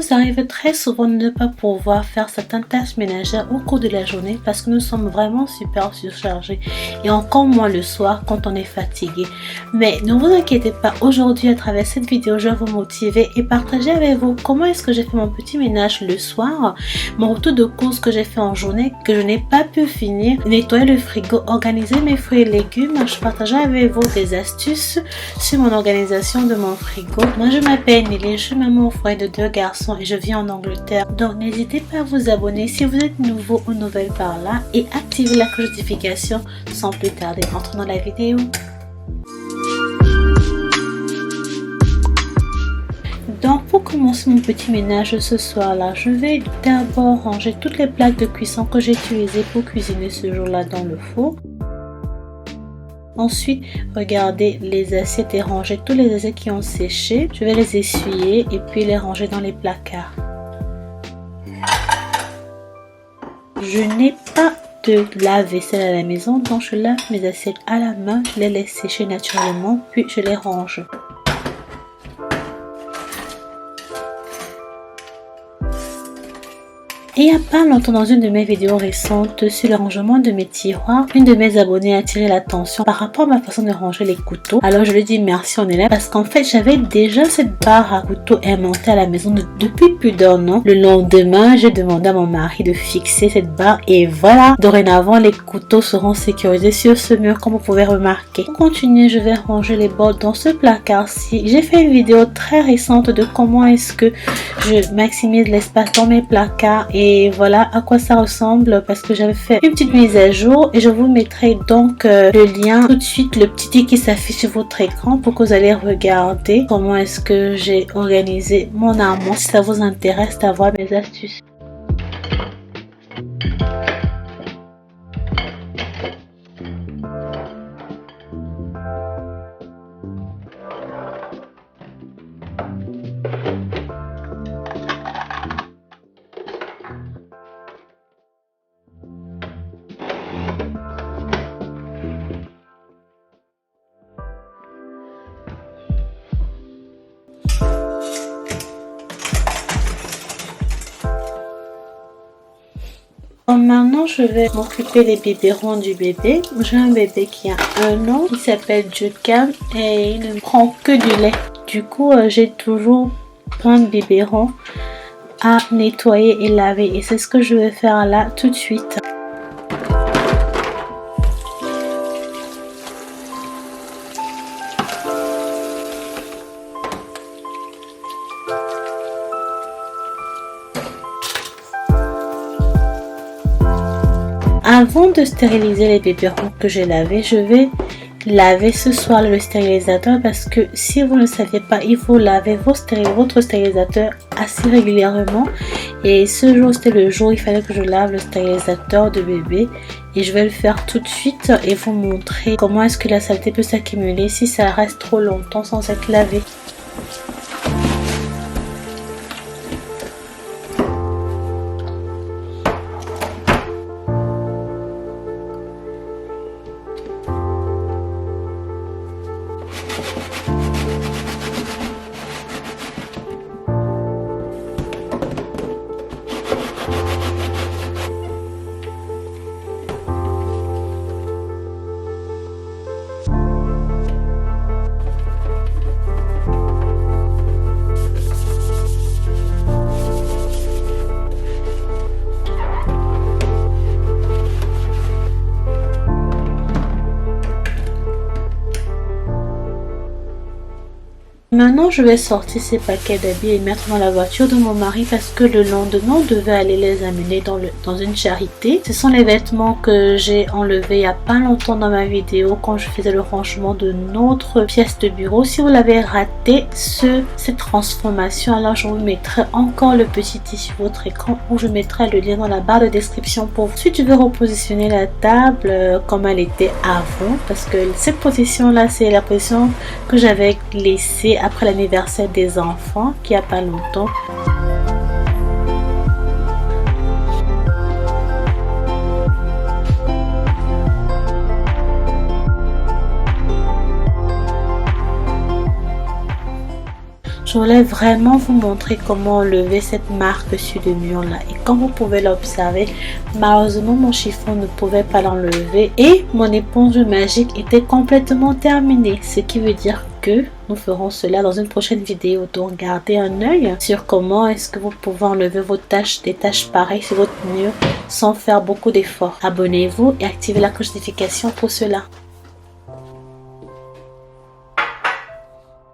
nous arrive très souvent de ne pas pouvoir faire certaines tâches ménagères au cours de la journée parce que nous sommes vraiment super surchargés et encore moins le soir quand on est fatigué. Mais ne vous inquiétez pas, aujourd'hui à travers cette vidéo, je vais vous motiver et partager avec vous comment est-ce que j'ai fait mon petit ménage le soir, mon retour de course que j'ai fait en journée que je n'ai pas pu finir, nettoyer le frigo, organiser mes fruits et légumes. Je partagerai avec vous des astuces sur mon organisation de mon frigo. Moi je m'appelle Nelly, je suis maman au foyer de 2 garçons et je vis en Angleterre. Donc n'hésitez pas à vous abonner si vous êtes nouveau ou nouvelle par là et activez la cloche de notification sans plus tarder. Entrons dans la vidéo. Donc pour commencer mon petit ménage ce soir là, je vais d'abord ranger toutes les plaques de cuisson que j'ai utilisées pour cuisiner ce jour là dans le four. Ensuite, regardez les assiettes et ranger tous les assiettes qui ont séché. Je vais les essuyer et puis les ranger dans les placards. Je n'ai pas de lave-vaisselle à la maison, donc je lave mes assiettes à la main, je les laisse sécher naturellement, puis je les range. Et il n'y a pas longtemps, dans une de mes vidéos récentes sur le rangement de mes tiroirs, une de mes abonnées a attiré l'attention par rapport à ma façon de ranger les couteaux. Alors je lui dis merci en élève parce qu'en fait j'avais déjà cette barre à couteaux inventée à la maison depuis plus d'un an. Le lendemain, j'ai demandé à mon mari de fixer cette barre et voilà, dorénavant les couteaux seront sécurisés sur ce mur comme vous pouvez remarquer. Pour continuer, je vais ranger les bols dans ce placard-ci. J'ai fait une vidéo très récente de comment est-ce que je maximise l'espace dans mes placards et voilà à quoi ça ressemble parce que j'avais fait une petite mise à jour et je vous mettrai donc le lien tout de suite, le petit i qui s'affiche sur votre écran pour que vous allez regarder comment est-ce que j'ai organisé mon armoire si ça vous intéresse d'avoir mes astuces. Maintenant, je vais m'occuper des biberons du bébé. J'ai un bébé qui a 1 an, il s'appelle Judcam et il ne prend que du lait. Du coup, j'ai toujours plein de biberons à nettoyer et laver et c'est ce que je vais faire là tout de suite. Avant de stériliser les biberons que j'ai lavés, je vais laver ce soir le stérilisateur parce que si vous ne le saviez pas, il faut laver votre stérilisateur assez régulièrement. Et ce jour, c'était le jour où il fallait que je lave le stérilisateur de bébé. Et je vais le faire tout de suite et vous montrer comment est-ce que la saleté peut s'accumuler si ça reste trop longtemps sans être lavé. Maintenant, je vais sortir ces paquets d'habits et mettre dans la voiture de mon mari parce que le lendemain, on devait aller les amener dans une charité. Ce sont les vêtements que j'ai enlevés il n'y a pas longtemps dans ma vidéo quand je faisais le rangement de notre pièce de bureau. Si vous l'avez raté, cette transformation, alors je vous mettrai encore le petit i sur votre écran ou je mettrai le lien dans la barre de description pour vous. Ensuite, je vais repositionner la table comme elle était avant parce que cette position là, c'est la position que j'avais laissée après l'anniversaire des enfants qui a pas longtemps. Je je voulais vraiment vous montrer comment enlever cette marque sur le mur là. Et comme vous pouvez l'observer, malheureusement mon chiffon ne pouvait pas l'enlever et mon éponge magique était complètement terminée. Ce qui veut dire que nous ferons cela dans une prochaine vidéo. Donc gardez un œil sur comment est-ce que vous pouvez enlever vos tâches, des tâches pareilles sur votre mur sans faire beaucoup d'efforts. Abonnez-vous et activez la cloche de notification pour cela.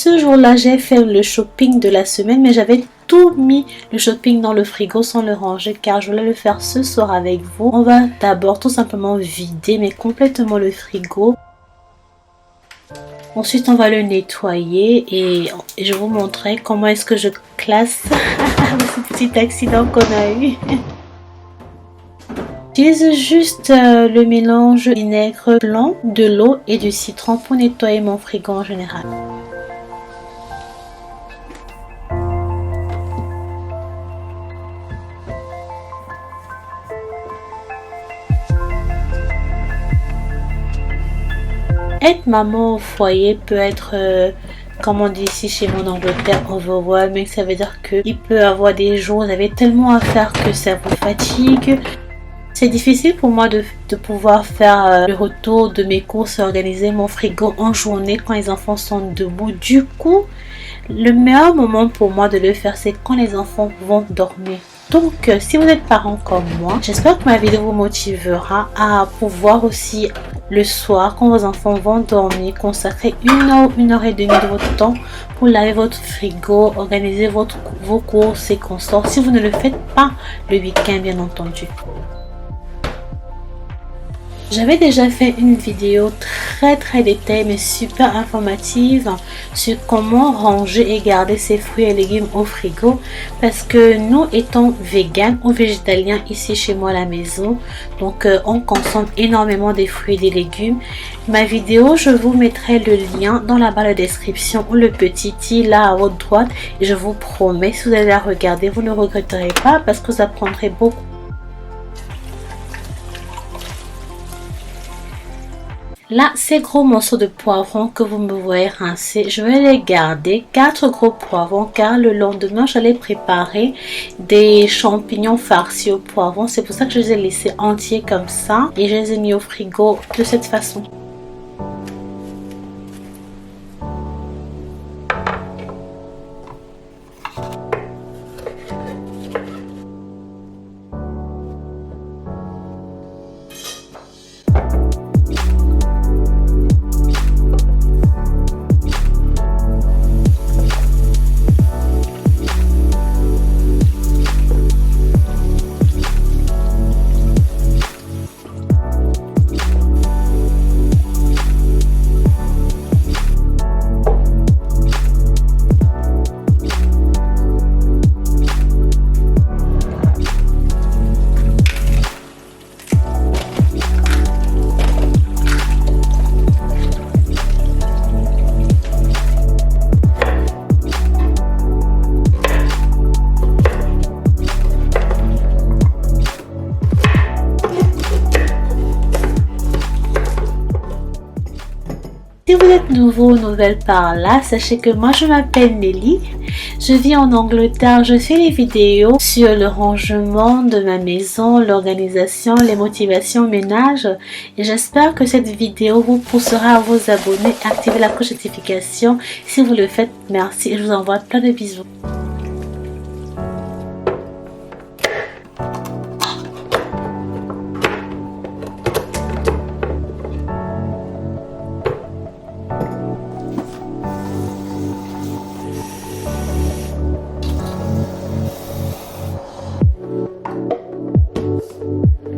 Ce jour-là, j'ai fait le shopping de la semaine, mais j'avais tout mis le shopping dans le frigo sans le ranger car je voulais le faire ce soir avec vous. On va d'abord tout simplement vider mais complètement le frigo. Ensuite, on va le nettoyer et je vous montrerai comment est-ce que je classe ce petit accident qu'on a eu. J'utilise juste le mélange vinaigre blanc, de l'eau et du citron pour nettoyer mon frigo en général. Être maman au foyer peut être, comme on dit ici chez moi en Angleterre, overwhelming. Ça veut dire qu'il peut avoir des jours où vous avez tellement à faire que ça vous fatigue. C'est difficile pour moi de pouvoir faire le retour de mes courses et organiser mon frigo en journée quand les enfants sont debout. Du coup, le meilleur moment pour moi de le faire, c'est quand les enfants vont dormir. Donc, si vous êtes parent comme moi, j'espère que ma vidéo vous motivera à pouvoir aussi, le soir, quand vos enfants vont dormir, consacrer 1 heure et demie de votre temps pour laver votre frigo, organiser vos courses et consorts. Si vous ne le faites pas le week-end, bien entendu. J'avais déjà fait une vidéo très détaillée mais super informative sur comment ranger et garder ses fruits et légumes au frigo parce que nous étant véganes ou végétaliens ici chez moi à la maison, donc on consomme énormément des fruits et des légumes. Ma vidéo, je vous mettrai le lien dans la barre de description ou le petit i là à votre droite et je vous promets, si vous allez la regarder, vous ne regretterez pas parce que vous apprendrez beaucoup. Là, ces gros morceaux de poivrons que vous me voyez rincer, je vais les garder, 4 gros poivrons, car le lendemain, j'allais préparer des champignons farcis au poivron. C'est pour ça que je les ai laissés entiers comme ça et je les ai mis au frigo de cette façon. Si vous êtes nouveau ou nouvelle par là, sachez que moi je m'appelle Nelly, je vis en Angleterre, je fais des vidéos sur le rangement de ma maison, l'organisation, les motivations ménage et j'espère que cette vidéo vous poussera à vous abonner et activer la cloche de notification. Si vous le faites, merci et je vous envoie plein de bisous.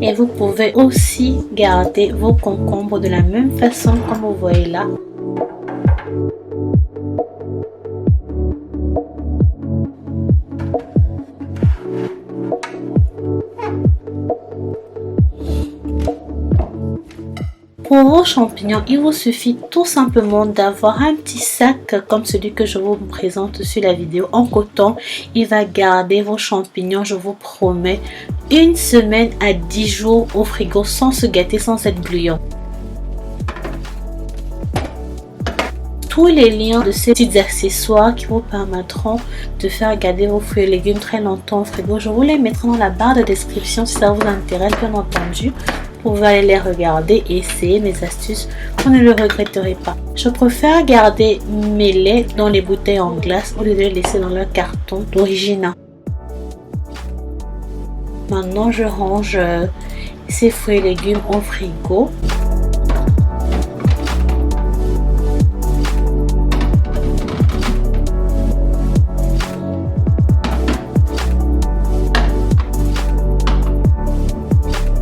Et vous pouvez aussi garder vos concombres de la même façon comme vous voyez là. Pour vos champignons, il vous suffit tout simplement d'avoir un petit sac comme celui que je vous présente sur la vidéo en coton. Il va garder vos champignons, je vous promets, 1 semaine à 10 jours au frigo sans se gâter, sans être gluant. tous les liens de ces petits accessoires qui vous permettront de faire garder vos fruits et légumes très longtemps au frigo. Je vous les mettrai dans la barre de description si ça vous intéresse, bien entendu. Vous pouvez aller les regarder et essayer mes astuces, vous ne le regretterez pas. Je préfère garder mes laits dans les bouteilles en glace au lieu de les laisser dans leur carton d'origine. Maintenant, je range ces fruits et légumes au frigo.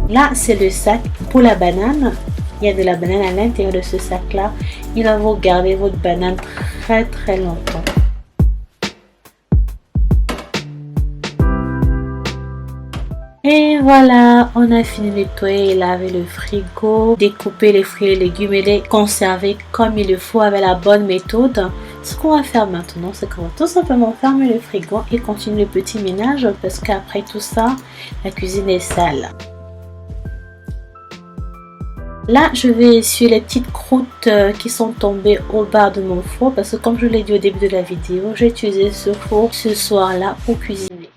Là, c'est le sac pour la banane. Il y a de la banane à l'intérieur de ce sac-là. Il va vous garder votre banane très longtemps. Et voilà, on a fini de nettoyer et laver le frigo, découper les fruits et légumes et les conserver comme il le faut avec la bonne méthode. Ce qu'on va faire maintenant, c'est qu'on va tout simplement fermer le frigo et continuer le petit ménage parce qu'après tout ça, la cuisine est sale. Là, je vais essuyer les petites croûtes qui sont tombées au bas de mon four parce que comme je l'ai dit au début de la vidéo, j'ai utilisé ce four ce soir-là pour cuisiner.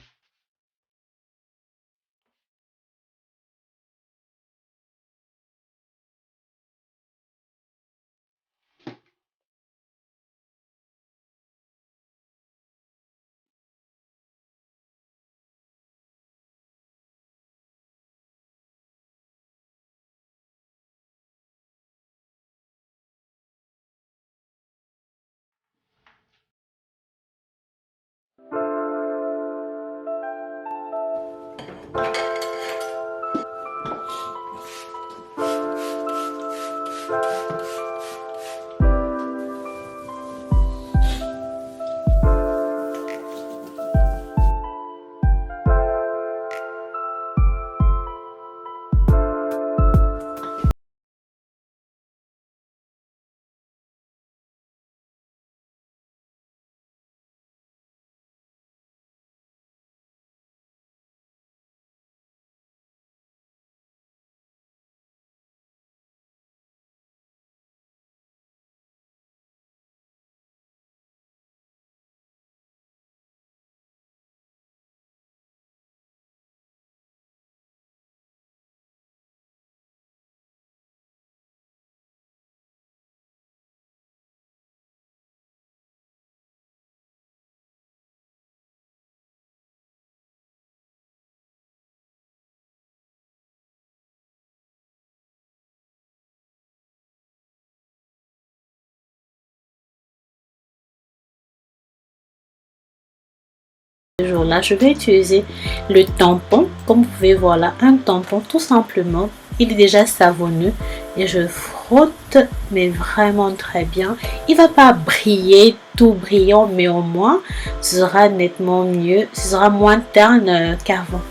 Ce jour-là, je vais utiliser le tampon. Comme vous pouvez voir là, un tampon tout simplement. Il est déjà savonneux et je frotte mais vraiment très bien. Il va pas briller tout brillant, mais au moins ce sera nettement mieux, ce sera moins terne qu'avant.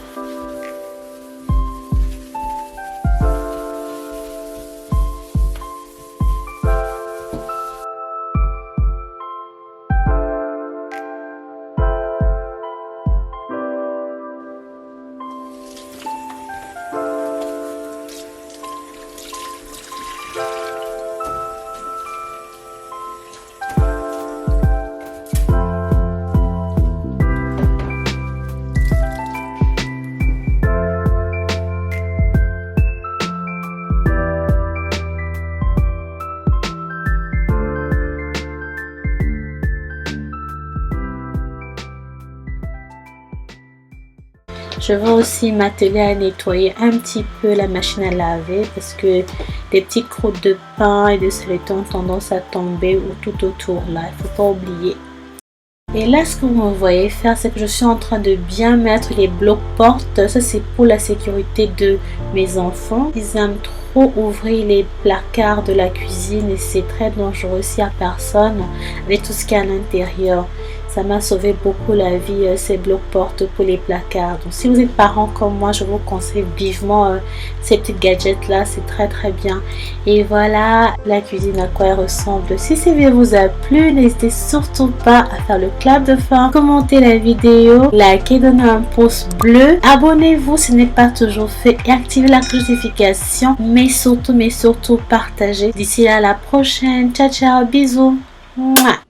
Je vais aussi m'atteler à nettoyer un petit peu la machine à laver parce que des petites croûtes de pain et de saleté ont tendance à tomber ou tout autour là, il ne faut pas oublier. Et là, ce que vous me voyez faire, c'est que je suis en train de bien mettre les blocs portes. Ça, c'est pour la sécurité de mes enfants. Ils aiment trop ouvrir les placards de la cuisine et c'est très dangereux s'il n'y a personne avec tout ce qu'il y a à l'intérieur. Ça m'a sauvé beaucoup la vie, ces blocs portes pour les placards. Donc, si vous êtes parents comme moi, je vous conseille vivement ces petits gadgets là, c'est très bien. Et voilà la cuisine à quoi elle ressemble. Si cette vidéo vous a plu, n'hésitez surtout pas à faire le clap de fin, commenter la vidéo, liker, donner un pouce bleu, abonnez-vous si ce n'est pas toujours fait et activez la notification. Mais surtout partagez. D'ici là, à la prochaine. Ciao, bisous. Mouah.